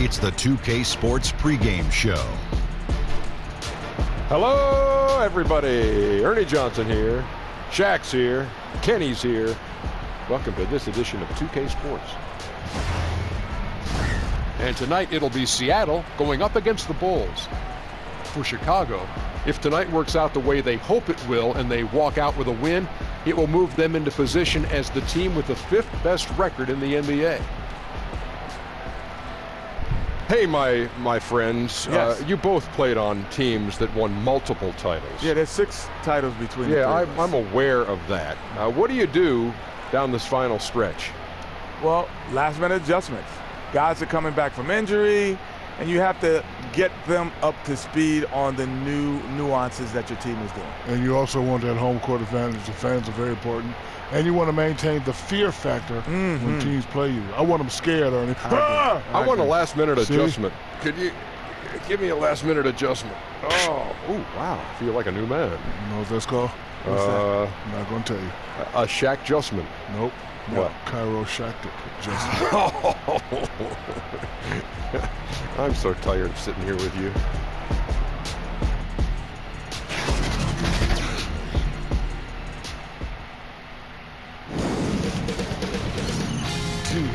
It's the 2K Sports pregame show. Hello, everybody. Ernie Johnson here. Shaq's here. Kenny's here. Welcome to this edition of 2K Sports. And tonight it'll be Seattle going up against the Bulls. For Chicago, if tonight works out the way they hope it will and they walk out with a win, it will move them into position as the team with the 5th best record in the NBA. Hey, my friends, Yes. you both played on teams that won multiple titles. Yeah, there's 6 titles between the three of us. I'm aware of that. What do you do down this final stretch? Well, last-minute adjustments. Guys are coming back from injury, and you have to get them up to speed on the new nuances that your team is doing. And you also want that home court advantage. The fans are very important. And you want to maintain the fear factor when teams play you. I want them scared, Ernie. I want a last-minute adjustment. Could you give me a last-minute adjustment? Oh, ooh, wow. I feel like a new man. You know what that's called? What's that? I'm not going to tell you. A Shaq adjustment. Nope. What? Cairo Shaq adjustment. I'm so tired of sitting here with you.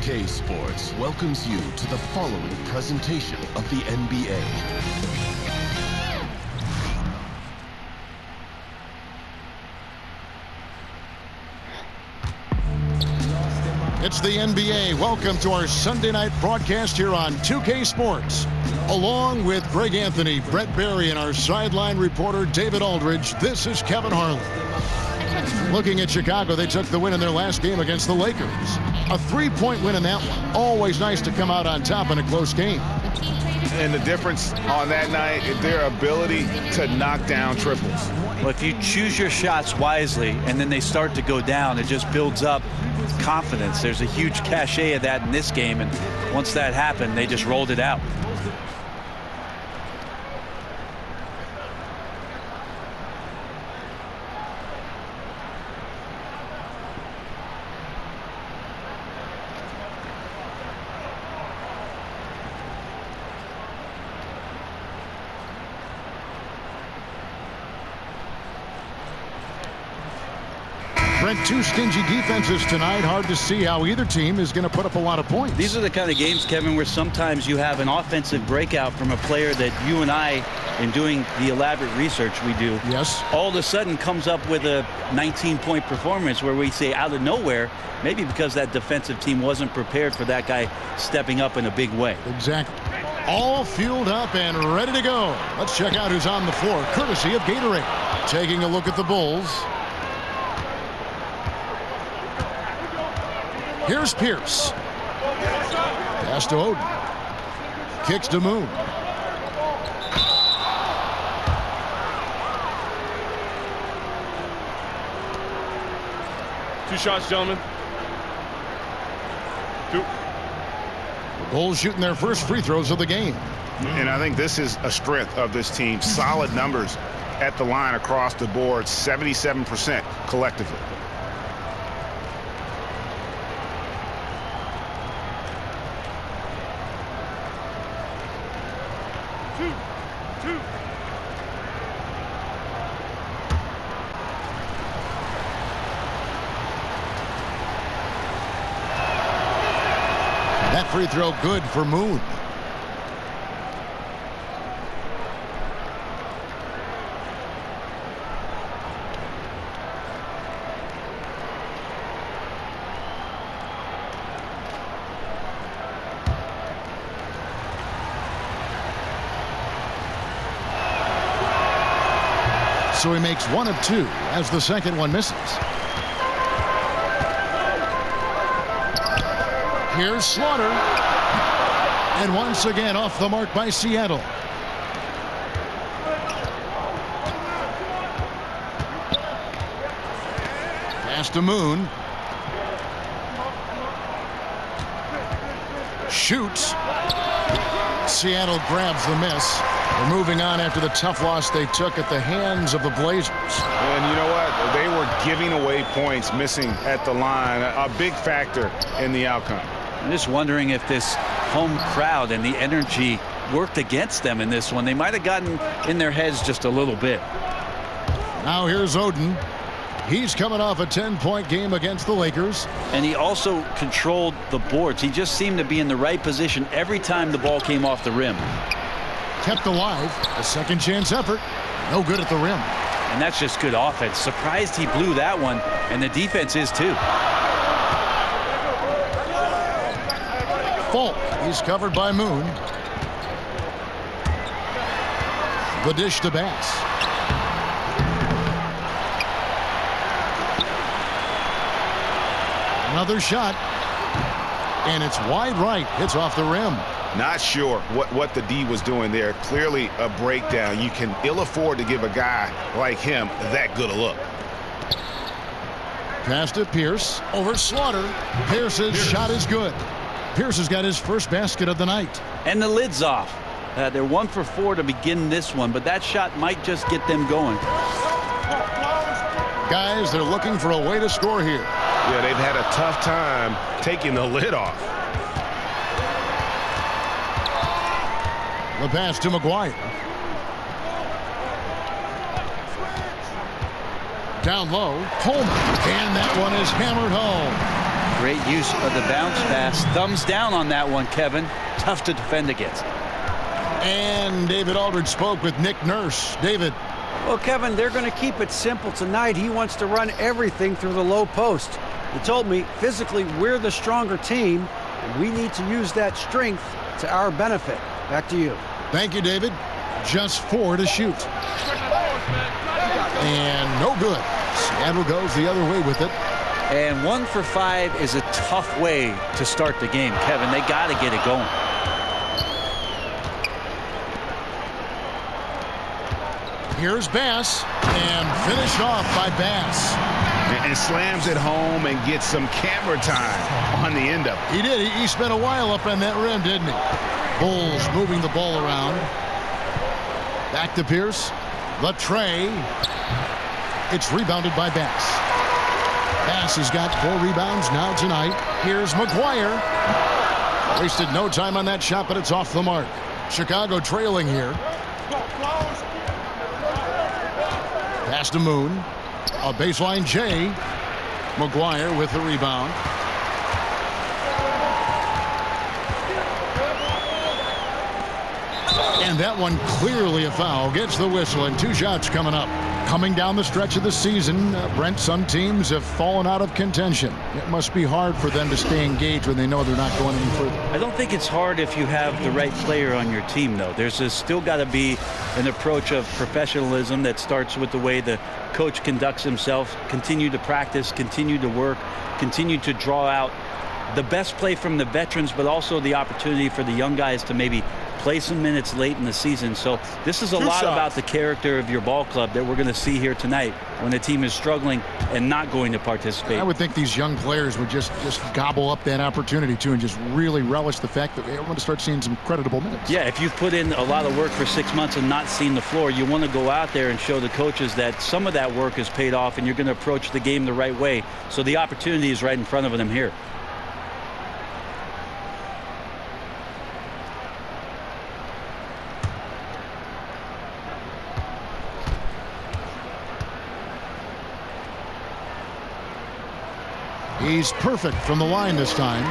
K Sports welcomes you to the following presentation of the NBA. It's the NBA. Welcome to our Sunday night broadcast here on 2K Sports. Along with Greg Anthony, Brett Barry, and our sideline reporter David Aldridge, this is Kevin Harlan. Looking at Chicago, they took the win in their last game against the Lakers. A 3-point win in that one. Always nice to come out on top in a close game. And the difference on that night is their ability to knock down triples. Well, if you choose your shots wisely and then they start to go down, it just builds up confidence. There's a huge cachet of that in this game, and once that happened, they just rolled it out. Brent, 2 stingy defenses tonight. Hard to see how either team is going to put up a lot of points. These are the kind of games, Kevin, where sometimes you have an offensive breakout from a player that you and I, in doing the elaborate research we do, yes, all of a sudden comes up with a 19-point performance where we say out of nowhere, maybe because that defensive team wasn't prepared for that guy stepping up in a big way. Exactly. All fueled up and ready to go. Let's check out who's on the floor, courtesy of Gatorade. Taking a look at the Bulls. Here's Pierce. Pass to Oden. Kicks to Moon. Two shots, gentlemen. 2. The Bulls shooting their first free throws of the game. And I think this is a strength of this team. Solid numbers at the line across the board, 77% collectively. That free throw good for Moon. So he makes 1 of 2 as the second one misses. Here's Slaughter. And once again off the mark by Seattle. Pass to Moon. Shoots. Seattle grabs the miss. They're moving on after the tough loss they took at the hands of the Blazers. And you know what? They were giving away points, missing at the line. A big factor in the outcome. I'm just wondering if this home crowd and the energy worked against them in this one. They might have gotten in their heads just a little bit. Now here's Oden. He's coming off a 10-point game against the Lakers. And he also controlled the boards. He just seemed to be in the right position every time the ball came off the rim. Kept alive. A second chance effort. No good at the rim. And that's just good offense. Surprised he blew that one, and the defense is too. Fault. He's covered by Moon. The dish to Bass. Another shot. And it's wide right. Hits off the rim. Not sure what the D was doing there. Clearly a breakdown. You can ill afford to give a guy like him that good a look. Pass to Pierce. Over Slaughter. Pierce's shot is good. Pierce has got his first basket of the night. And the lid's off. They're 1 for 4 to begin this one, but that shot might just get them going. Guys, they're looking for a way to score here. Yeah, they've had a tough time taking the lid off. The pass to McGuire. Down low, Holman. And that one is hammered home. Great use of the bounce pass. Thumbs down on that one, Kevin. Tough to defend against. And David Aldridge spoke with Nick Nurse. David. Well, Kevin, they're going to keep it simple tonight. He wants to run everything through the low post. He told me physically we're the stronger team, and we need to use that strength to our benefit. Back to you. Thank you, David. Just 4 to shoot. And no good. Seattle goes the other way with it. And 1 for 5 is a tough way to start the game, Kevin. They got to get it going. Here's Bass, and finished off by Bass. And slams it home and gets some camera time on the end of it. He did. He spent a while up on that rim, didn't he? Bulls moving the ball around. Back to Pierce. The tray. It's rebounded by Bass. Bass has got 4 rebounds now tonight. Here's McGuire. Wasted no time on that shot, but it's off the mark. Chicago trailing here. Pass to Moon. A baseline J. McGuire with the rebound. And that one clearly a foul. Gets the whistle, and 2 shots coming up. Coming down the stretch of the season, Brent, some teams have fallen out of contention. It must be hard for them to stay engaged when they know they're not going any further. I don't think it's hard if you have the right player on your team, though. There's still got to be an approach of professionalism that starts with the way the coach conducts himself. Continue to practice, continue to work, continue to draw out the best play from the veterans, but also the opportunity for the young guys to maybe play some minutes late in the season. So this is a lot about the character of your ball club that we're going to see here tonight when the team is struggling and not going to participate. I would think these young players would just gobble up that opportunity too and just really relish the fact that they want to start seeing some creditable minutes. Yeah, if you've put in a lot of work for 6 months and not seen the floor, you want to go out there and show the coaches that some of that work is paid off and you're going to approach the game the right way. So the opportunity is right in front of them here. He's perfect from the line this time.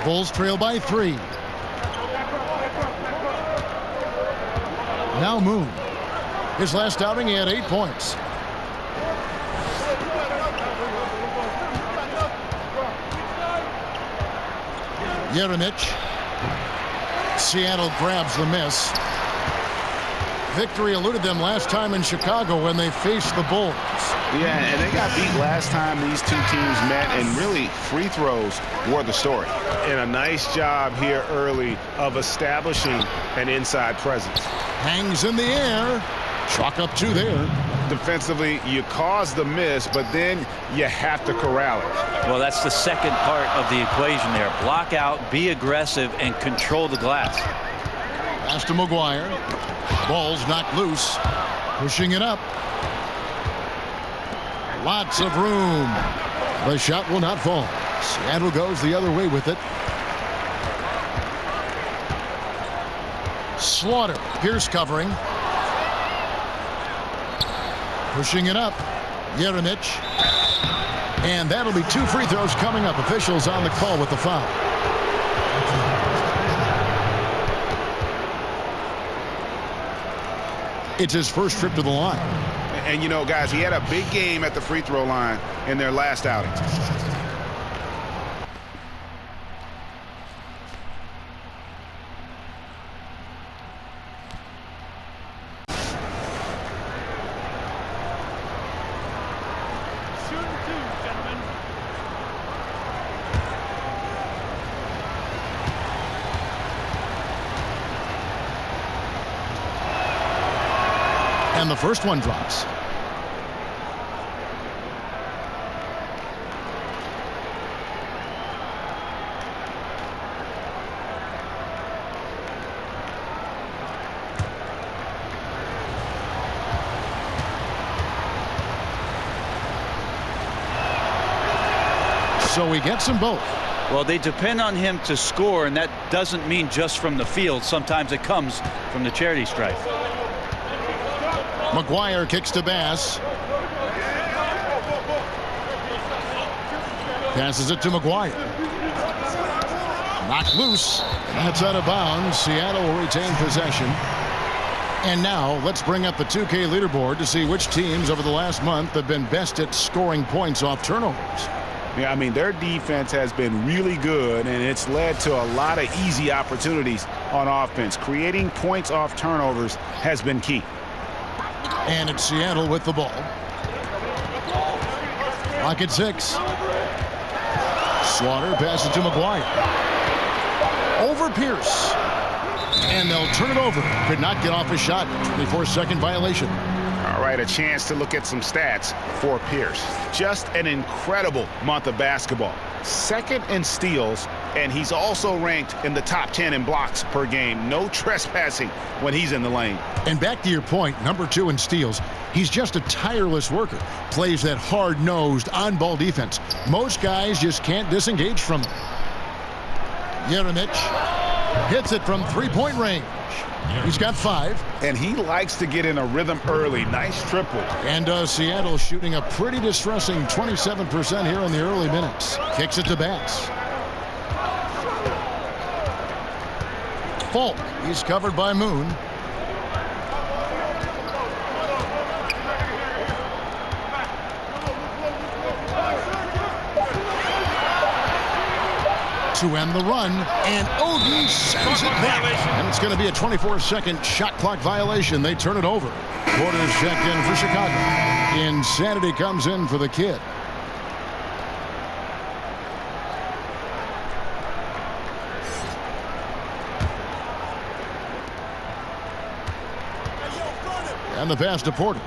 Bulls trail by 3. Now Moon. His last outing, he had 8 points. Jeremic. Seattle grabs the miss. Victory eluded them last time in Chicago when they faced the Bulls. Yeah, and they got beat last time these two teams met, and really free throws were the story. And a nice job here early of establishing an inside presence. Hangs in the air. Chalk up 2 there. Defensively, you cause the miss, but then you have to corral it. Well, that's the second part of the equation there. Block out, be aggressive, and control the glass. Pass to McGuire. Ball's knocked loose. Pushing it up. Lots of room. The shot will not fall. Seattle goes the other way with it. Slaughter. Pierce covering. Pushing it up. Jeremic. And that'll be 2 free throws coming up. Officials on the call with the foul. It's his first trip to the line. And, you know, guys, he had a big game at the free throw line in their last outing. And the first one drops. So he gets them both. Well, they depend on him to score, and that doesn't mean just from the field. Sometimes it comes from the charity stripe. McGuire kicks to Bass. Passes it to McGuire. Knocked loose. That's out of bounds. Seattle will retain possession. And now let's bring up the 2K leaderboard to see which teams over the last month have been best at scoring points off turnovers. Yeah, I mean, their defense has been really good, and it's led to a lot of easy opportunities on offense. Creating points off turnovers has been key. And it's Seattle with the ball. Clock at 6. Slaughter passes to McGuire. Over Pierce. And they'll turn it over. Could not get off a shot. 24-second violation. All right, a chance to look at some stats for Pierce. Just an incredible month of basketball. Second in steals, and he's also ranked in the top 10 in blocks per game. No trespassing when he's in the lane. And back to your point, number 2 in steals. He's just a tireless worker. Plays that hard-nosed, on-ball defense. Most guys just can't disengage from him. Jeremic hits it from three-point range. He's got 5. And he likes to get in a rhythm early. Nice triple. And Seattle shooting a pretty distressing 27% here in the early minutes. Kicks it to Bass. Falk. He's covered by Moon. To end the run, and Oden sends it back. And it's going to be a 24-second shot clock violation. They turn it over. Quarters checked in for Chicago. Insanity comes in for the kid. And the pass to Porter.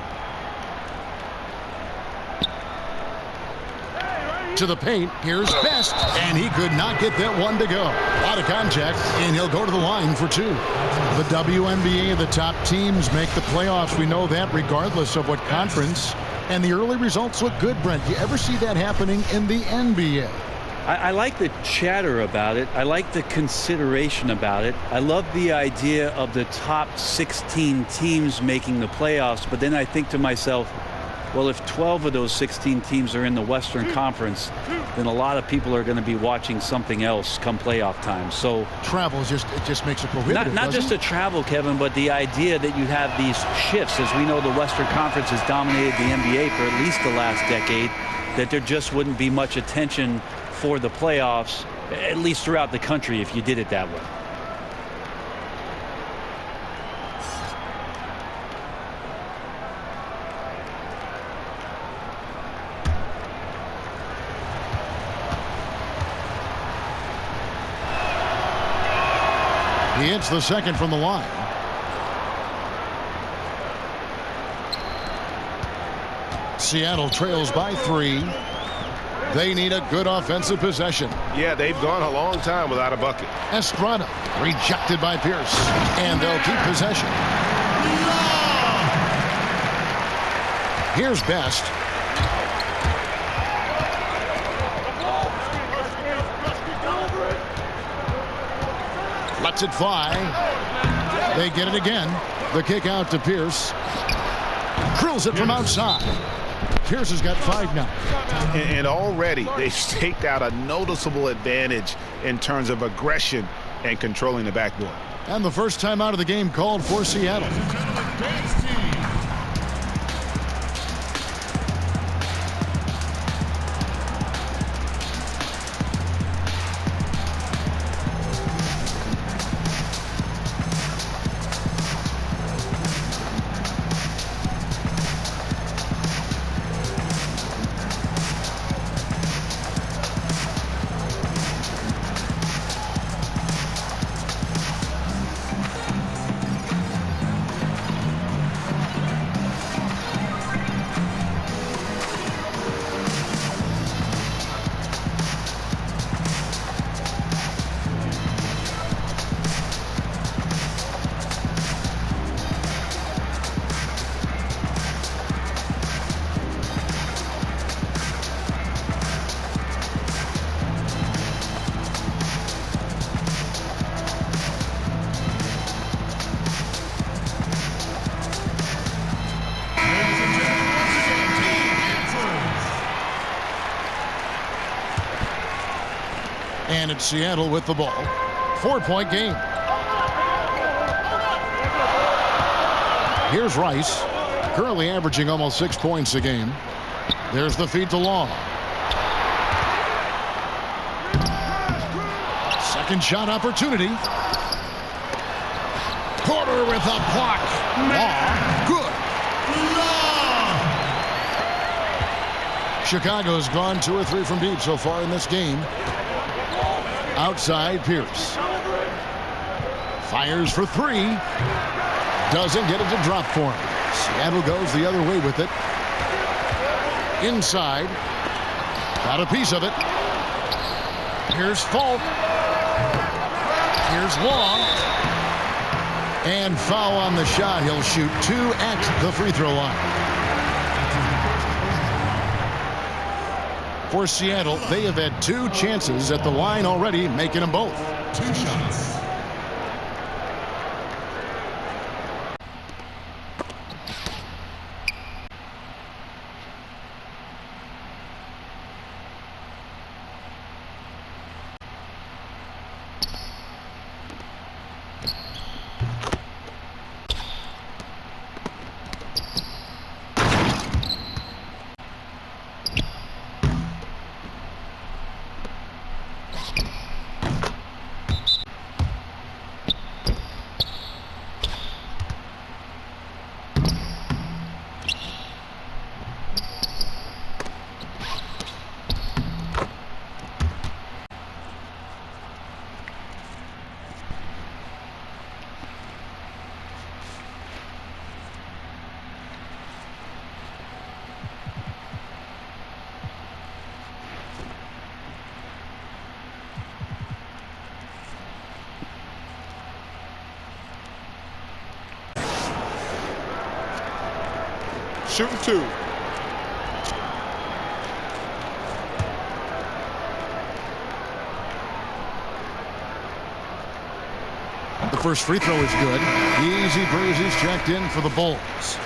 To the paint, here's Best, and he could not get that one to go. Out of contact, and he'll go to the line for 2. The WNBA, the top teams make the playoffs. We know that regardless of what conference. And the early results look good, Brent. Do you ever see that happening in the NBA? I like the chatter about it. I like the consideration about it. I love the idea of the top 16 teams making the playoffs, but then I think to myself, well, if 12 of those 16 teams are in the Western Conference, then a lot of people are going to be watching something else come playoff time. So travel just makes it prohibitive. Not just the travel, Kevin, but the idea that you have these shifts. As we know, the Western Conference has dominated the NBA for at least the last decade, that there just wouldn't be much attention for the playoffs, at least throughout the country, if you did it that way. He hits the second from the line. Seattle trails by 3. They need a good offensive possession. Yeah, they've gone a long time without a bucket. Estrada rejected by Pierce, and they'll keep possession. Here's Best. Lets it fly. They get it again. The kick out to Pierce. Drills it from outside. Pierce has got 5 now. And already they've staked out a noticeable advantage in terms of aggression and controlling the backboard. And the first time out of the game called for Seattle. And it's Seattle with the ball. 4-point game. Here's Rice, currently averaging almost 6 points a game. There's the feed to Long. Second shot opportunity. Porter with a block. Law, good. Chicago's gone 2 or 3 from deep so far in this game. Outside Pierce. Fires for 3. Doesn't get it to drop for him. Seattle goes the other way with it. Inside. Got a piece of it. Here's Falk. Here's Long. And foul on the shot. He'll shoot 2 at the free throw line. For Seattle, they have had 2 chances at the line already, making them both. 2 shots. Shooting 2. The first free throw is good. Easy breezy's checked in for the Bulls.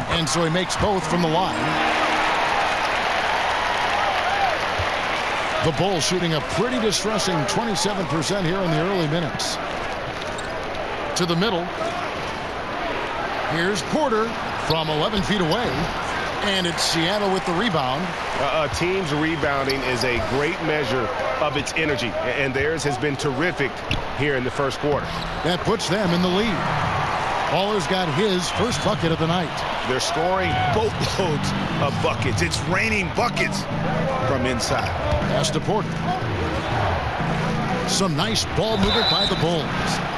And so he makes both from the line. The Bulls shooting a pretty distressing 27% here in the early minutes. To the middle. Here's Porter from 11 feet away. And it's Seattle with the rebound. A team's rebounding is a great measure of its energy. And theirs has been terrific here in the first quarter. That puts them in the lead. Baller's got his first bucket of the night. They're scoring boatloads of buckets. It's raining buckets from inside. Pass to Porter. Some nice ball movement by the Bulls.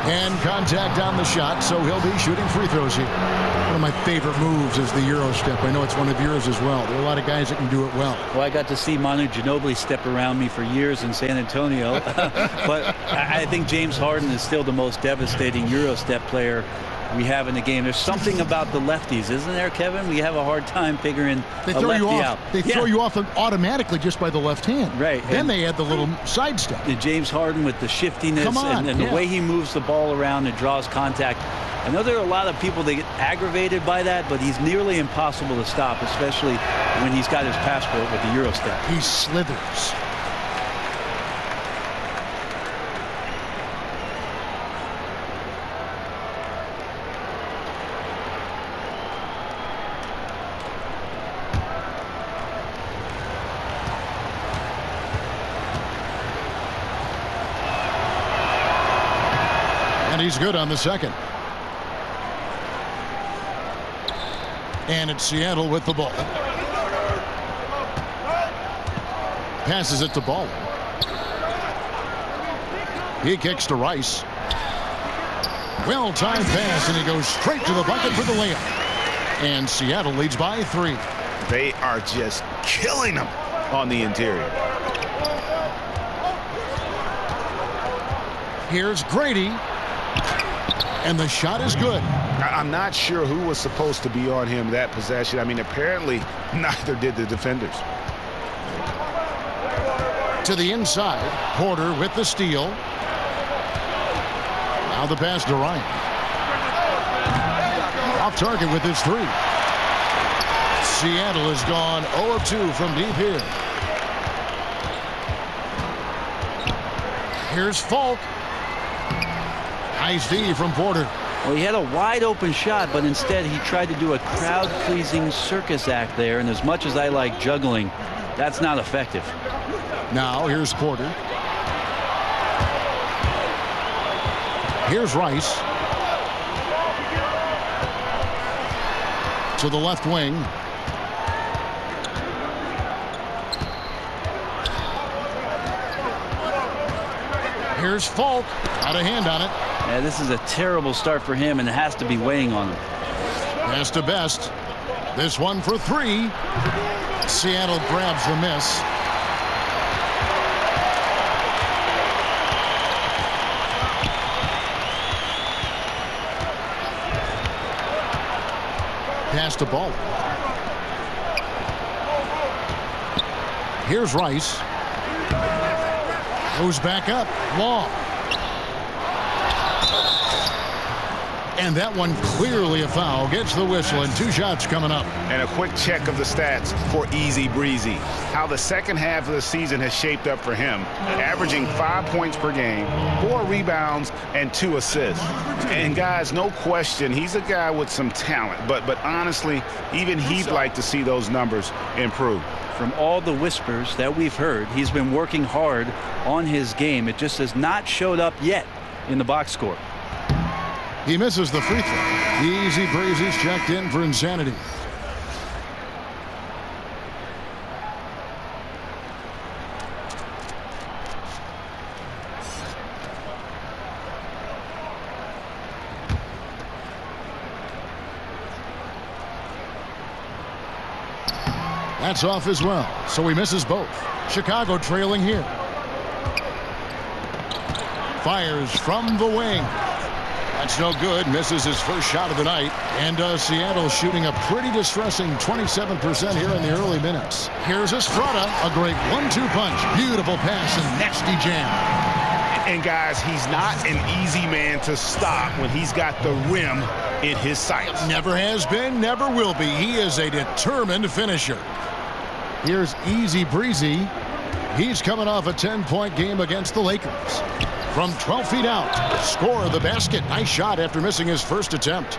And contact on the shot, so he'll be shooting free throws here. One of my favorite moves is the Euro step. I know it's one of yours as well. There are a lot of guys that can do it well. Well, I got to see Manu Ginobili step around me for years in San Antonio. But I think James Harden is still the most devastating Euro step player we have in the game. There's something about the lefties, isn't there, Kevin? We have a hard time figuring a lefty out. They throw you off automatically just by the left hand. Right. Then they add the little sidestep. And James Harden with the shiftiness and the way he moves the ball around and draws contact. I know there are a lot of people that get aggravated by that, but he's nearly impossible to stop, especially when he's got his passport with the Euro step. He slithers. And he's good on the second. And it's Seattle with the ball. Passes it to Ball. He kicks to Rice. Well-timed pass, and he goes straight to the bucket for the layup. And Seattle leads by 3. They are just killing them on the interior. Here's Grady. And the shot is good. I'm not sure who was supposed to be on him that possession. I mean, apparently neither did the defenders. To the inside. Porter with the steal. Now the pass to Ryan. Off target with his 3. Seattle has gone 0 of 2 from deep here. Here's Falk. Nice D from Porter. Well, he had a wide open shot, but instead he tried to do a crowd-pleasing circus act there. And as much as I like juggling, that's not effective. Now here's Porter. Here's Rice. To the left wing. Here's Falk. Got a hand on it. Yeah, this is a terrible start for him, and it has to be weighing on him. Pass to Best. This one for 3. Seattle grabs the miss. Pass to Ball. Here's Rice. Goes back up. Long. And that one clearly a foul. Gets the whistle, and 2 shots coming up. And a quick check of the stats for Easy Breezy. How the second half of the season has shaped up for him. Averaging 5 points per game, 4 rebounds, and 2 assists. And guys, no question, he's a guy with some talent. But honestly, even he'd like to see those numbers improve. From all the whispers that we've heard, he's been working hard on his game. It just has not showed up yet in the box score. He misses the free throw. Easy Breezy's checked in for insanity. That's off as well, so he misses both. Chicago trailing here. Fires from the wing. That's no good. Misses his first shot of the night. And Seattle shooting a pretty distressing 27% here in the early minutes. Here's Estrada. A great 1-2 punch. Beautiful pass and nasty jam. And guys, he's not an easy man to stop when he's got the rim in his sights. Never has been, never will be. He is a determined finisher. Here's Easy Breezy. He's coming off a 10-point game against the Lakers. From 12 feet out, score the basket. Nice shot after missing his first attempt.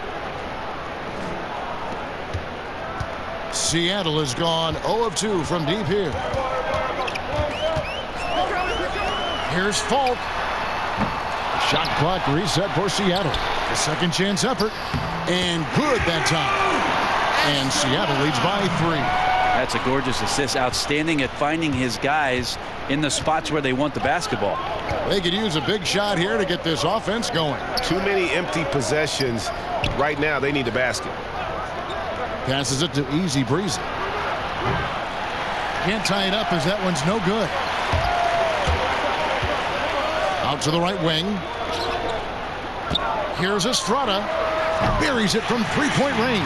Seattle has gone 0 of 2 from deep here. Here's Falk. Shot clock reset for Seattle. A second chance effort. And good that time. And Seattle leads by 3. That's a gorgeous assist. Outstanding at finding his guys in the spots where they want the basketball. They could use a big shot here to get this offense going. Too many empty possessions. Right now, they need a basket. Passes it to Easy Breezy. Can't tie it up as that one's no good. Out to the right wing. Here's Estrada. Buries it from three-point range.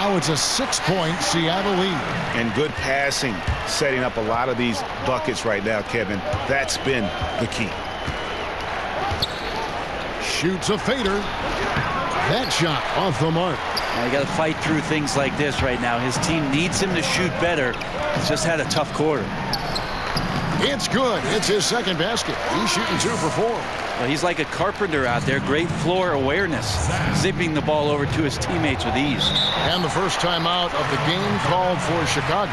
Now it's a 6-point Seattle lead. And good passing, setting up a lot of these buckets right now, Kevin. That's been the key. Shoots a fader. That shot off the mark. You got to fight through things like this right now. His team needs him to shoot better. He's just had a tough quarter. It's good. It's his second basket. He's shooting 2 for 4. Well, he's like a carpenter out there. Great floor awareness. Zipping the ball over to his teammates with ease. And the first timeout of the game called for Chicago.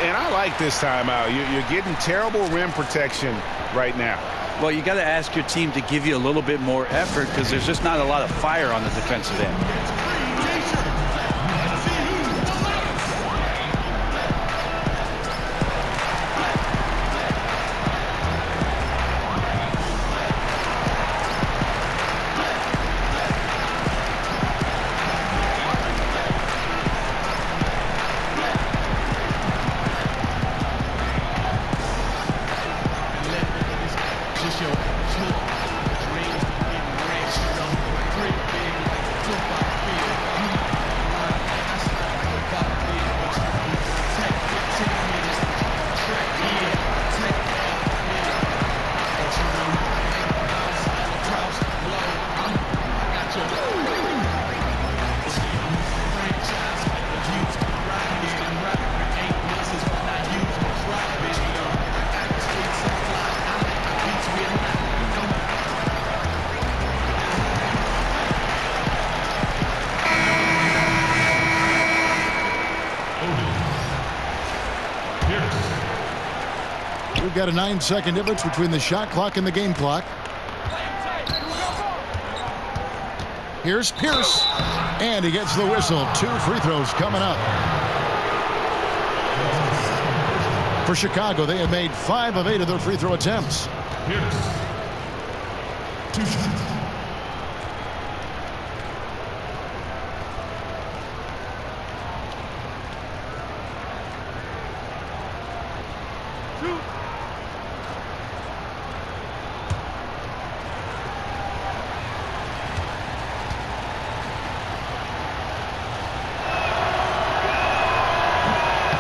And I like this timeout. You're getting terrible rim protection right now. Well, you got to ask your team to give you a little bit more effort because there's just not a lot of fire on the defensive end. We've got a 9-second difference between the shot clock and the game clock. Here's Pierce, and he gets the whistle. 2 free throws coming up. For Chicago, they have made 5 of 8 of their free throw attempts. Pierce. 2 shots.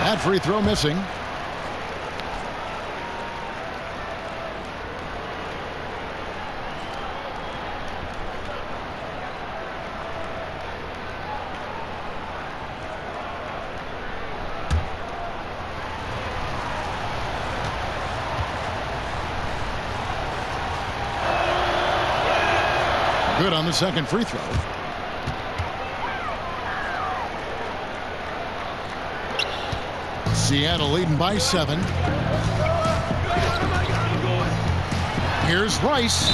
That free throw missing. Good on the second free throw. Seattle leading by 7. Here's Rice.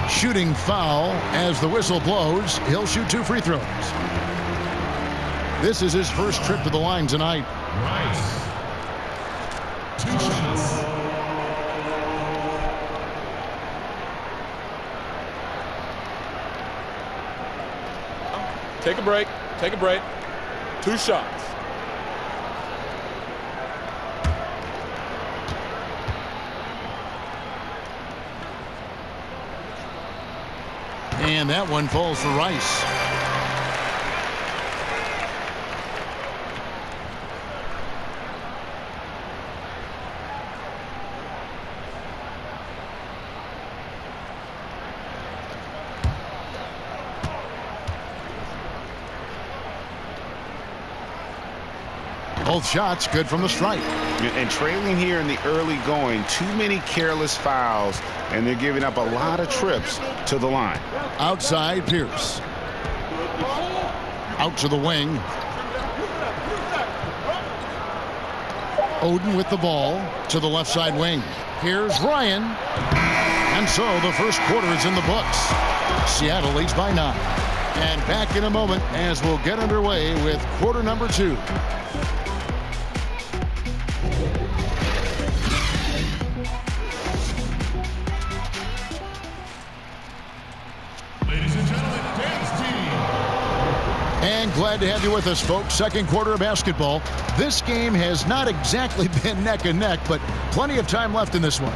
Shooting foul as the whistle blows. He'll shoot 2 free throws. This is his first trip to the line tonight. Rice. 2 shots. Take a break. Take a break. 2 shots. And that one falls for Rice. Both shots good from the stripe. And trailing here in the early going, too many careless fouls, and they're giving up a lot of trips to the line. Outside, Pierce. Out to the wing. Oden with the ball to the left side wing. Here's Ryan. And so the first quarter is in the books. Seattle leads by 9. And back in a moment as we'll get underway with quarter number 2. Glad to have you with us, folks. Second quarter of basketball. This game has not exactly been neck and neck, but plenty of time left in this one.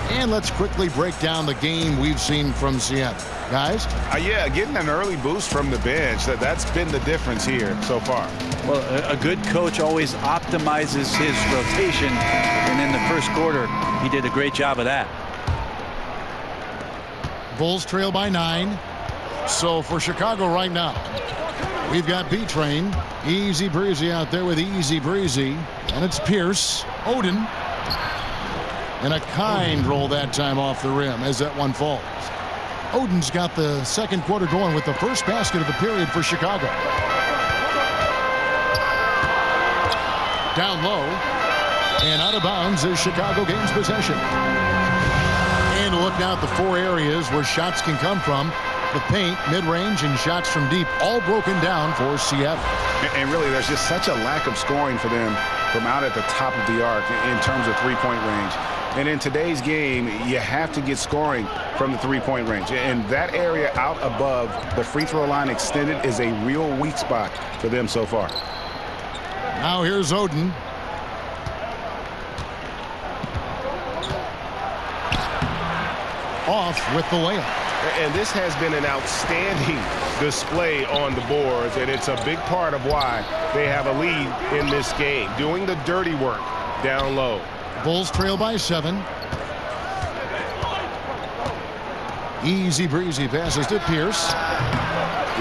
And let's quickly break down the game we've seen from Seattle. Guys? Yeah, getting an early boost from the bench, that's been the difference here so far. Well, a good coach always optimizes his rotation, and in the first quarter, he did a great job of that. Bulls trail by 9. So for Chicago right now, we've got B-Train. Easy breezy out there with Easy Breezy. And it's Pierce. Oden. And a kind roll that time off the rim as that one falls. Oden's got the second quarter going with the first basket of the period for Chicago. Down low. And out of bounds as Chicago gains possession. And look now at the 4 areas where shots can come from. The paint, mid-range, and shots from deep, all broken down for Seattle. And really, there's just such a lack of scoring for them from out at the top of the arc in terms of three-point range. And in today's game, you have to get scoring from the three-point range. And that area out above the free throw line extended is a real weak spot for them so far. Now here's Oden. Off with the layup. And this has been an outstanding display on the boards, and it's a big part of why they have a lead in this game, doing the dirty work down low. Bulls trail by 7. Easy breezy passes to Pierce.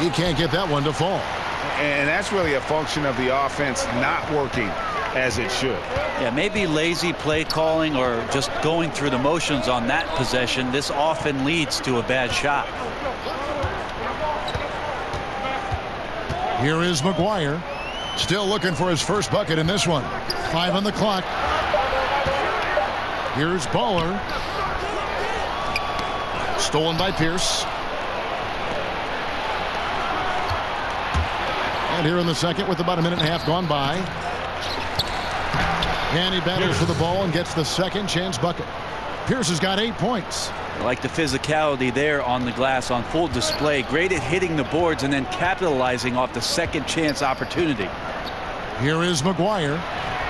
He can't get that one to fall. And that's really a function of the offense not working as it should. Yeah, maybe lazy play calling or just going through the motions on that possession. This often leads to a bad shot. Here is McGuire. Still looking for his first bucket in this one. 5 on the clock. Here's Baller. Stolen by Pierce. And here in the second with about a minute and a half gone by. And he battles for the ball and gets the second chance bucket. Pierce has got 8 points. I like the physicality there on the glass on full display. Great at hitting the boards and then capitalizing off the second chance opportunity. Here is McGuire.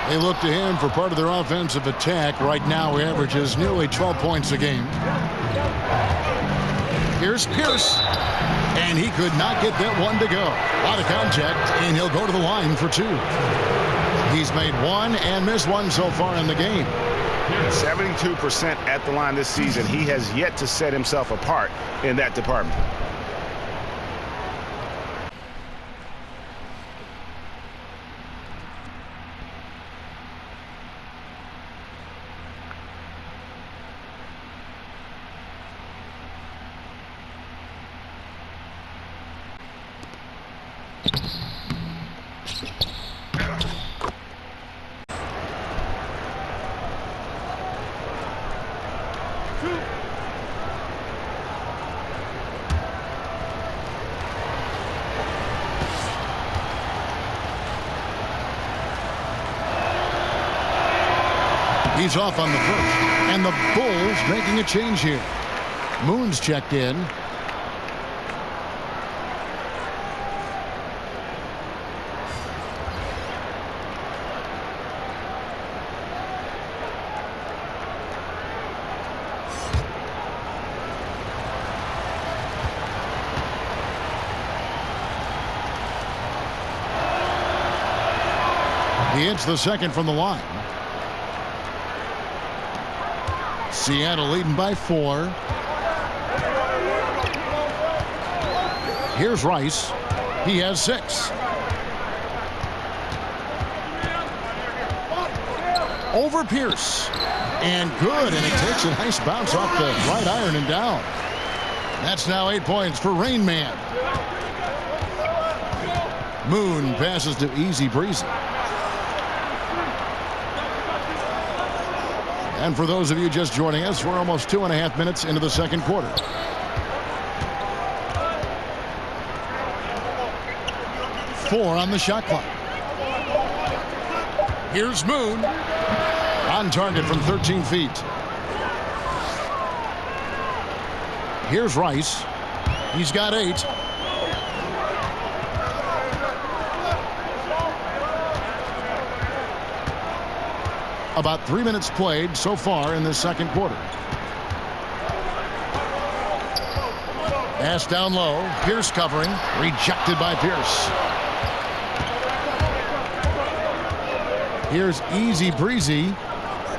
They look to him for part of their offensive attack. Right now he averages nearly 12 points a game. Here's Pierce. And he could not get that one to go. A lot of contact, and he'll go to the line for 2. He's made 1 and missed 1 so far in the game. 72% at the line this season. He has yet to set himself apart in that department. He's off on the first. And the Bulls making a change here. Moon's checked in. He hits the second from the line. Seattle leading by 4. Here's Rice. He has 6. Over Pierce. And good. And it takes a nice bounce off the right iron and down. That's now 8 points for Rain Man. Moon passes to Easy Breezy. And for those of you just joining us, we're almost 2.5 minutes into the second quarter. Four on the shot clock. Here's Moon. On target from 13 feet. Here's Rice. He's got 8. About 3 minutes played so far in the second quarter. Pass down low. Pierce covering. Rejected by Pierce. Here's Easy Breezy.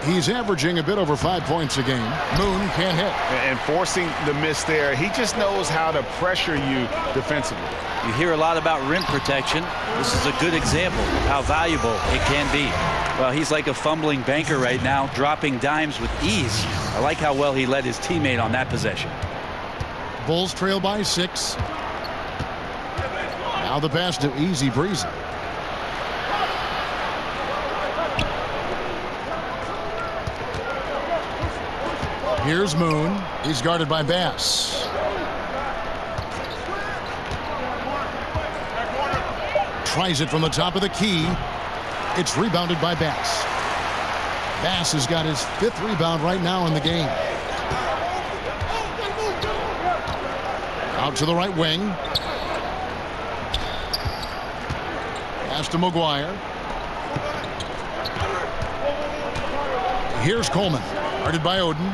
He's averaging a bit over 5 points a game. Moon can't hit. And forcing the miss there, he just knows how to pressure you defensively. You hear a lot about rim protection. This is a good example of how valuable it can be. Well, he's like a fumbling banker right now, dropping dimes with ease. I like how well he led his teammate on that possession. Bulls trail by 6. Now the pass to Easy Breezy. Here's Moon. He's guarded by Bass. Tries it from the top of the key. It's rebounded by Bass. Bass has got his 5th rebound right now in the game. Out to the right wing. Pass to McGuire. Here's Coleman. Guarded by Oden.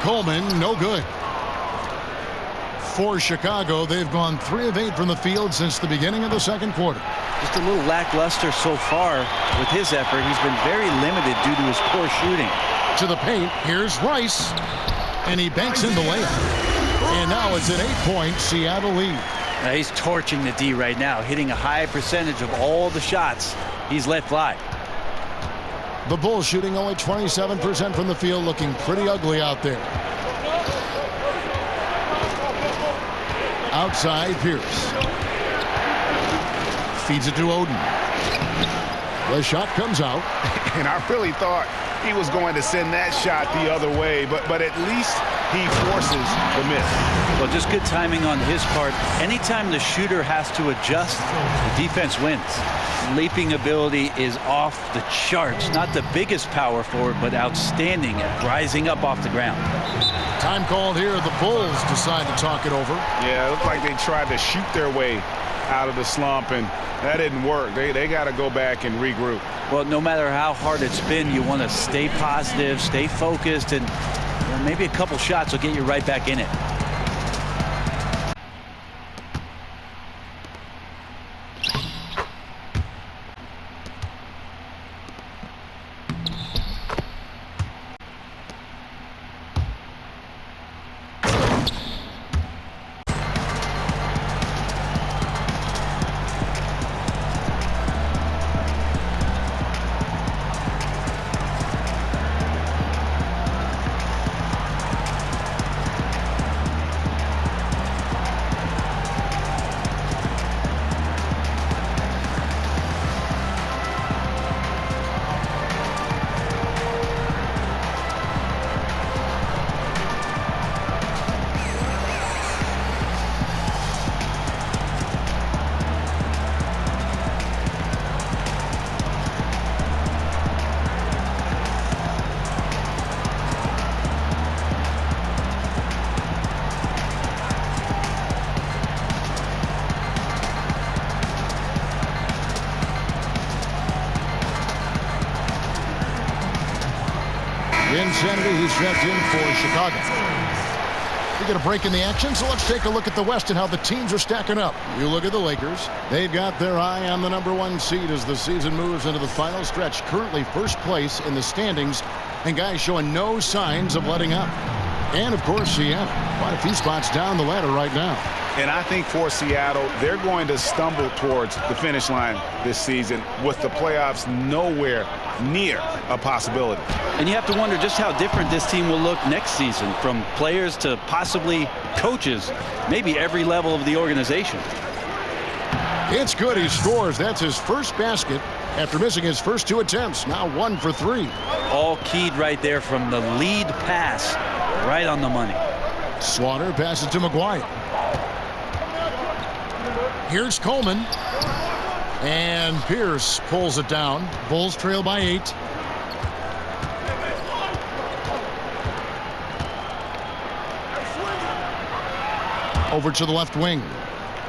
Coleman, no good. For Chicago, they've gone 3 of 8 from the field since the beginning of the second quarter. Just a little lackluster so far with his effort. He's been very limited due to his poor shooting. To the paint, here's Rice. And he banks in the layup. And now it's an 8-point Seattle lead. Now he's torching the D right now, hitting a high percentage of all the shots he's let fly. The Bulls shooting only 27% from the field, looking pretty ugly out there. Outside, Pierce. Feeds it to Oden. The shot comes out. And I really thought he was going to send that shot the other way, but at least he forces the miss. Well, just good timing on his part. Anytime the shooter has to adjust, the defense wins. Leaping ability is off the charts. Not the biggest power forward, but outstanding at rising up off the ground. Time called here. The Bulls decide to talk it over. Yeah, it looked like they tried to shoot their way out of the slump, and that didn't work. They got to go back and regroup. Well, no matter how hard it's been, you want to stay positive, stay focused, and maybe a couple shots will get you right back in it. Insanity, he's checked in for Chicago. We get a break in the action, so let's take a look at the West and how the teams are stacking up. You look at the Lakers. They've got their eye on the #1 seed as the season moves into the final stretch. Currently first place in the standings, and guys showing no signs of letting up. And, of course, Seattle. Quite a few spots down the ladder right now. And I think for Seattle, they're going to stumble towards the finish line this season with the playoffs nowhere near a possibility. And you have to wonder just how different this team will look next season, from players to possibly coaches, maybe every level of the organization. It's good. He scores. That's his first basket after missing his first 2 attempts. Now 1 for 3. All keyed right there from the lead pass, right on the money. Slaughter passes to McGuire. Here's Coleman. And Pierce pulls it down. Bulls trail by 8. Over to the left wing.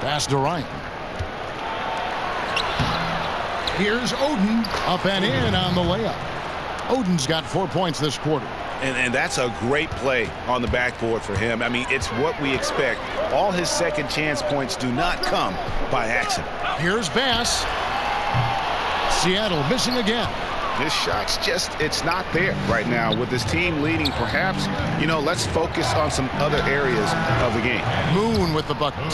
Pass to Ryan. Here's Oden up and in on the layup. Oden's got 4 points this quarter. And that's a great play on the backboard for him. I mean, it's what we expect. All his second chance points do not come by accident. Here's Bass. Seattle missing again. His shot's just, it's not there right now. With his team leading, perhaps, let's focus on some other areas of the game. Moon with the bucket.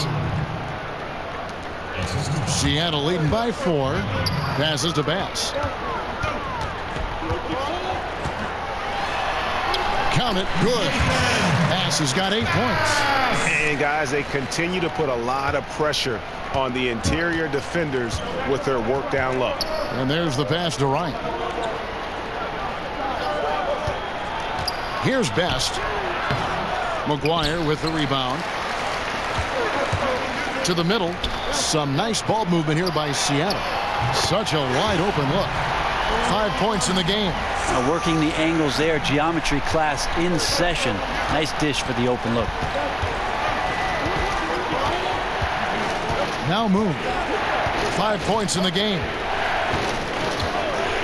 Seattle leading by 4. Passes to Bass. Count it. Good. Bass has got 8 points. And guys, they continue to put a lot of pressure on the interior defenders with their work down low. And there's the pass to Ryan. Here's Best. McGuire with the rebound. To the middle. Some nice ball movement here by Seattle. Such a wide open look. 5 points in the game. Working the angles there. Geometry class in session. Nice dish for the open look. Now Moon. 5 points in the game.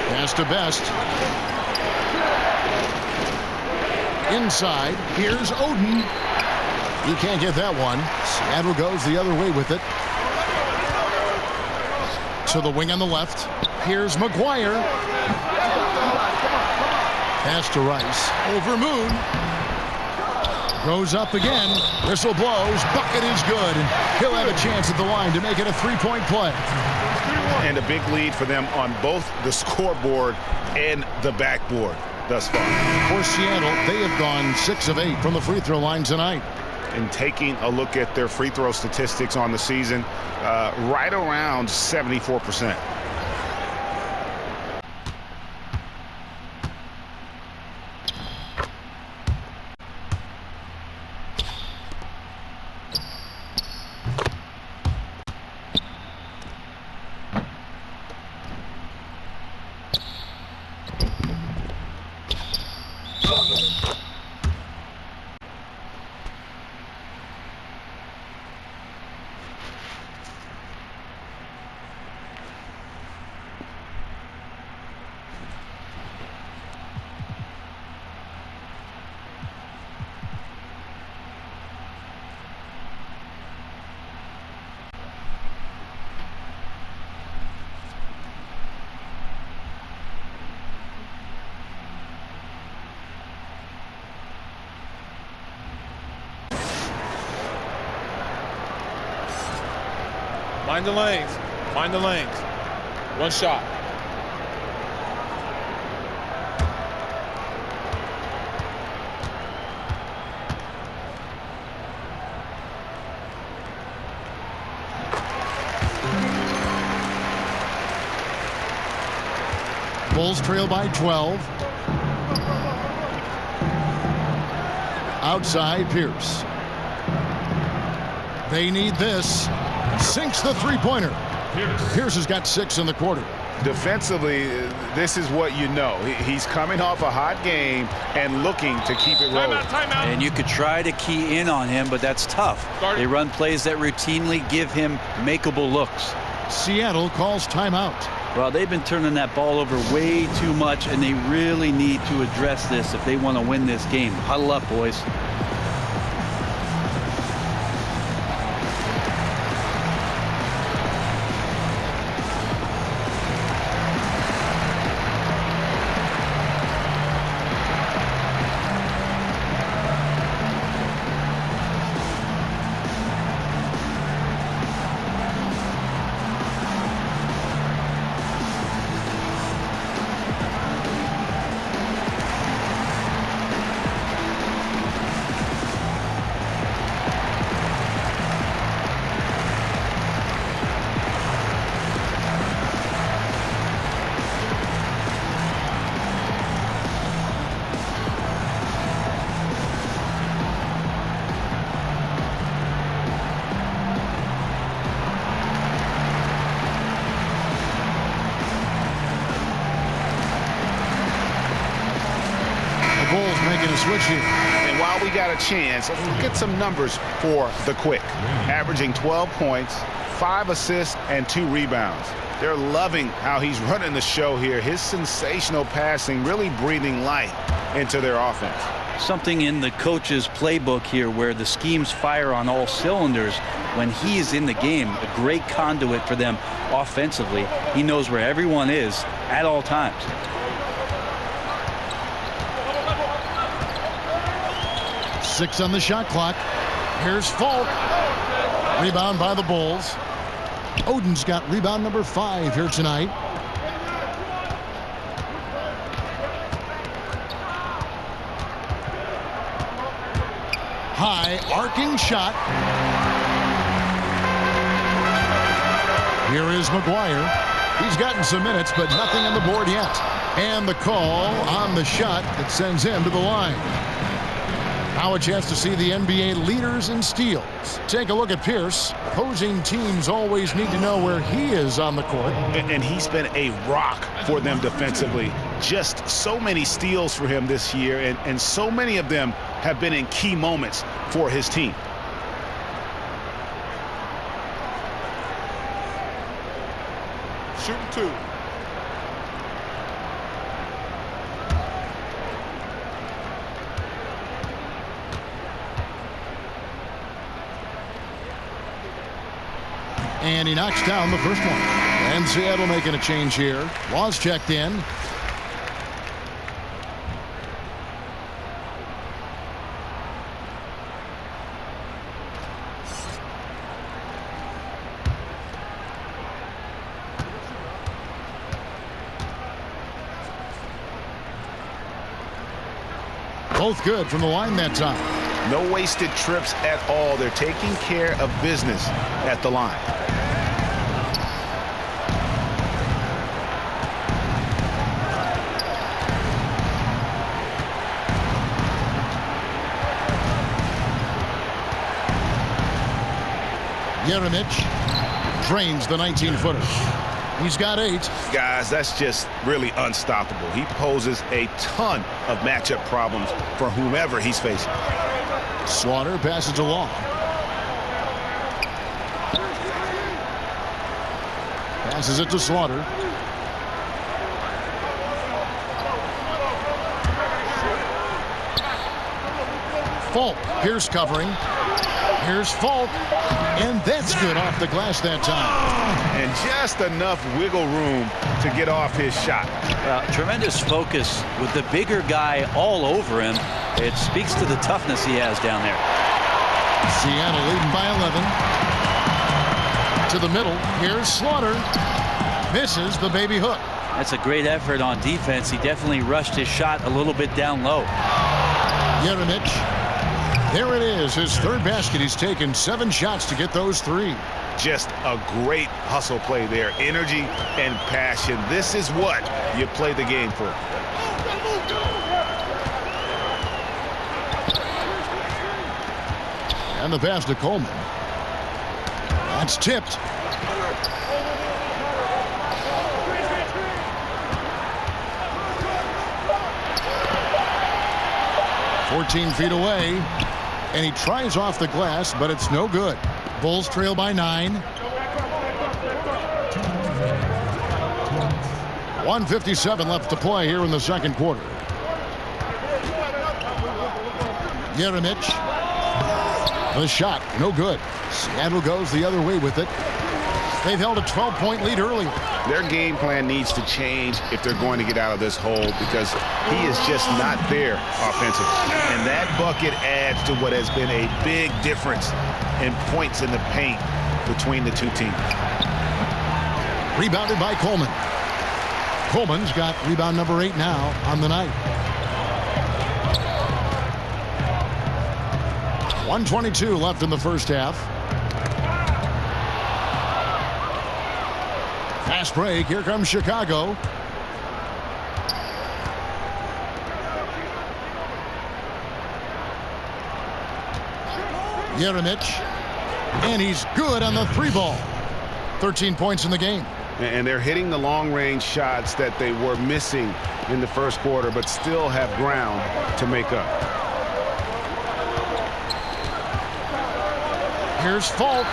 Pass to Best. Inside. Here's Oden. He can't get that one. Seattle goes the other way with it. To the wing on the left. Here's McGuire. Pass to Rice. Over Moon. Goes up again. Whistle blows. Bucket is good. And he'll have a chance at the line to make it a 3-point play. And a big lead for them on both the scoreboard and the backboard thus far. For Seattle, they have gone 6 of 8 from the free throw line tonight. And taking a look at their free throw statistics on the season, right around 74%. Mind the lanes. Mind the lanes. One shot. Bulls trail by 12. Outside, Pierce. They need this. Sinks the three-pointer. Pierce has got 6 in the quarter. Defensively, this is what you know. He's coming off a hot game and looking to keep it rolling. Timeout. And you could try to key in on him, but that's tough. They run plays that routinely give him makeable looks. Seattle calls timeout. Well, they've been turning that ball over way too much, and they really need to address this if they want to win this game. Huddle up, boys. Bulls making a switch here. And while we got a chance, let's look at some numbers for the Quick. Averaging 12 points, 5 assists and 2 rebounds. They're loving how he's running the show here. His sensational passing really breathing life into their offense. Something in the coach's playbook here where the schemes fire on all cylinders. When he is in the game, a great conduit for them offensively. He knows where everyone is at all times. Six on the shot clock. Here's Falk. Rebound by the Bulls. Oden's got rebound number 5 here tonight. High arcing shot. Here is McGuire. He's gotten some minutes, but nothing on the board yet. And the call on the shot that sends him to the line. Now a chance to see the NBA leaders in steals. Take a look at Pierce. Opposing teams always need to know where he is on the court. And he's been a rock for them defensively. Just so many steals for him this year, and so many of them have been in key moments for his team. Shooting 2. And he knocks down the first one. And Seattle making a change here. Laws checked in. Both good from the line that time. No wasted trips at all. They're taking care of business at the line. Yeremich drains the 19-footer. He's got 8. Guys, that's just really unstoppable. He poses a ton of matchup problems for whomever he's facing. Slaughter passes along. Passes it to Slaughter. Falk. Pierce covering. Here's Falk. And that's good off the glass that time. And just enough wiggle room to get off his shot. Tremendous focus with the bigger guy all over him. It speaks to the toughness he has down there. Seattle leading by 11. To the middle. Here's Slaughter. Misses the baby hook. That's a great effort on defense. He definitely rushed his shot a little bit down low. Yeremich. There it is, his 3rd basket. He's taken 7 shots to get those 3. Just a great hustle play there. Energy and passion. This is what you play the game for. And the pass to Coleman. That's tipped. "14 feet away." And he tries off the glass, but it's no good. Bulls trail by 9. 1:57 left to play here in the second quarter. Yeremich. The shot, no good. Seattle goes the other way with it. They've held a 12-point lead early. Their game plan needs to change if they're going to get out of this hole, because he is just not there offensively. And that bucket adds to what has been a big difference in points in the paint between the two teams. Rebounded by Coleman. Coleman's got rebound number 8 now on the night. 1:22 left in the first half. Fast break. Here comes Chicago. Yeremich. And he's good on the 3-ball. 13 points in the game. And they're hitting the long-range shots that they were missing in the first quarter, but still have ground to make up. Here's Falk.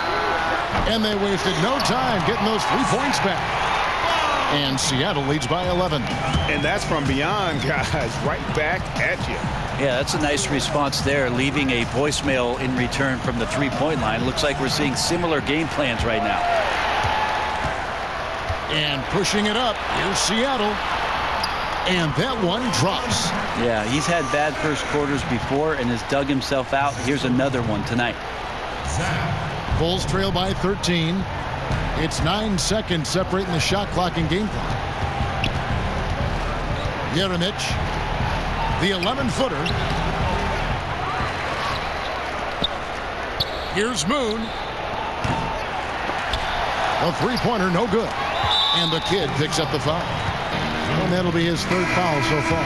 And they wasted no time getting those 3 points back. And Seattle leads by 11. And that's from beyond, guys, right back at you. Yeah, that's a nice response there, leaving a voicemail in return from the three-point line. Looks like we're seeing similar game plans right now. And pushing it up, here's Seattle. And that one drops. Yeah, he's had bad first quarters before and has dug himself out. Here's another one tonight. Bulls trail by 13. It's 9 seconds separating the shot clock and game clock. Jeremic, the 11-footer. Here's Moon. A three-pointer, no good. And the kid picks up the foul. And that'll be his third foul so far.